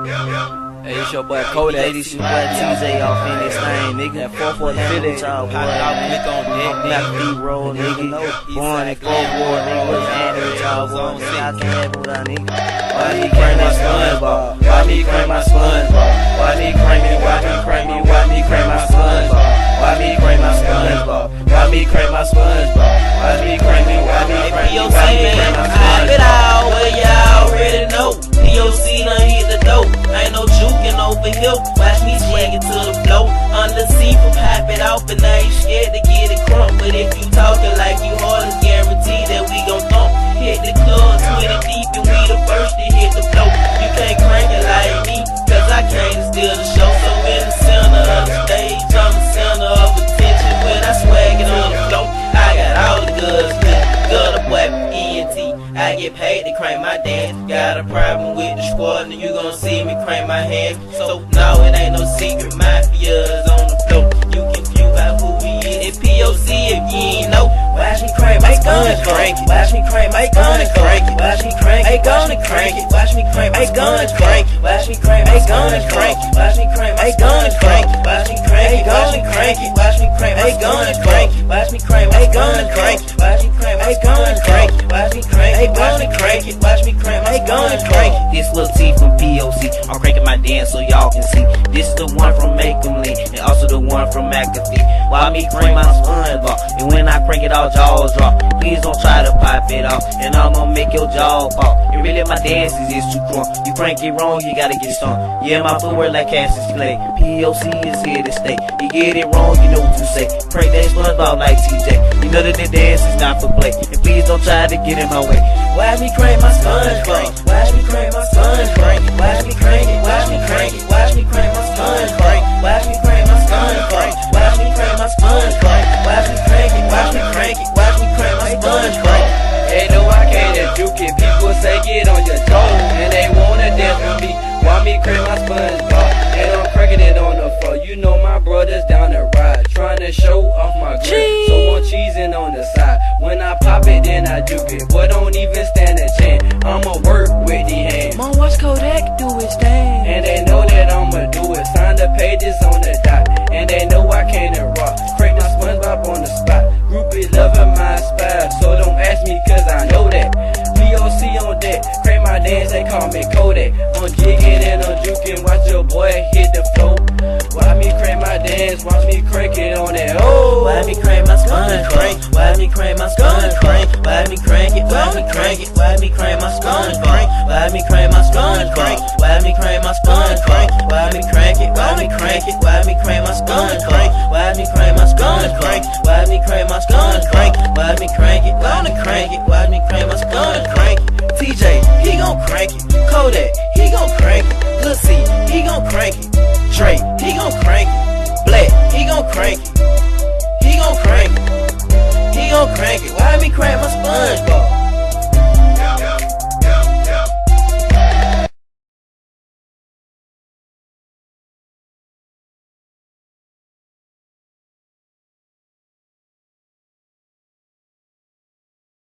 Hey, it's your boy Cody. Hey, this your boy TJ off in this thing, nigga. That 440 y'all boy. I'm Black B-roll, nigga. Born in Fort Ward, nigga. What's happening with y'all boy? I can't have it without nigga. Why me crank my SpongeBob? Why me crank my SpongeBob? Why me crank me? Why me crank me? Why me crank my SpongeBob? Why me crank my SpongeBob? Why me crank my SpongeBob? Why me crank me? Why me crank me? Why me crank my SpongeBob? It out, well y'all already know. POC done hit the dope. Ain't no juking over here. Watch me swing it to the flow. Under C from pop it off, and I ain't scared to get it crunk. But if you talking like you hard, it's guaranteed that we gon' thump. Hit the club 20 deep, and we the first to hit the flow. You can't crank it like me, cause I came to steal the show. So in the center of the stage, I'm the center of attention. When I swag it on the floor, I got all the goods. Gutter boy from ENT. I get paid to crank my dance. Got a problem with the squad, and you gon' see me crank my hands. So no, it ain't no secret, mafia's on the floor. You confused by who we is. It's POC if you ain't know. Watch me crank my gun, crank it. Watch me crank my gun, crank it. Watch me crank my gun, crank it. Watch me crank my gun, crank it. Watch me crank my gun, crank it. Watch me crank my gun, crank it. Watch me crank it. Watch me crank it. Watch me crank my gun, crank it. Watch me crank my gun, crank it. Watch me crank my gun, crank it. Watch me crank my gun, crank it. Watch me crank my gun, crank it. This Lil T from POC. I'm cranking my dance so y'all can see. This the one from Make 'em Lean, and also the one from McAfee. Why me crank my SpongeBob? And when I crank it, all jaws drop. Please don't try to pop it off, and I'm gonna make your jaw pop. And really, my dances is too crunk. You crank it wrong, you gotta get stung. Yeah, my footwork like Cassius Clay. POC is here to stay. You get it wrong, you know what you say. Crank that SpongeBob like TJ. You know that the dance is not for play. And please don't try to get in my way. Watch me crank my SpongeBob. Watch me crank my SpongeBob. Watch me crank it. Watch me crank it. Watch me crank my SpongeBob. Watch me crank my SpongeBob. Watch me crank my SpongeBob. Watch me crank it. Watch me crank it. Watch me crank my SpongeBob. They know I can't juke it. People say get on your toes, and they wanna dance with me. Why me crank my SpongeBob? And I'm cranking it on the floor. You know my brothers down the ride, trying to show off my grip. So I'm cheesing on the side. When I pop it, then I juke it. Boy, don't even stand a chance. I'ma work with the hands. Mom, watch Kodak do his thing. And they know that I'ma do it. Sign the pages on the dot. And they know I can't rock. Crank the SpongeBob on the spot. Group is loving my style, so don't ask me cause I know that. POC on deck, crank my dance, they call me Kodak. I'm jigging and I'm juking, watch your boy hit the floor. Watch me crank my dance, watch me crank it on that. Oh, why me crank my SpongeBob? Why me crank my SpongeBob? Why me crank it? Why me crank it? Why me crank my SpongeBob? Why me crank my SpongeBob? Why me crank my SpongeBob? Why me crank it? Why me crank it? Why me crank my SpongeBob? Why me crank my SpongeBob? Why me crank my SpongeBob? Why me crank it? Why me crank it? Why me crank my SpongeBob? TJ, he gon' crank it. Kodak, he gon' crank it. Lil C, he gon' crank it. Drake, he gon' crank it. Black, he gon' crank it. He gon' crank it. He gon' crank it. Why me crank my SpongeBob?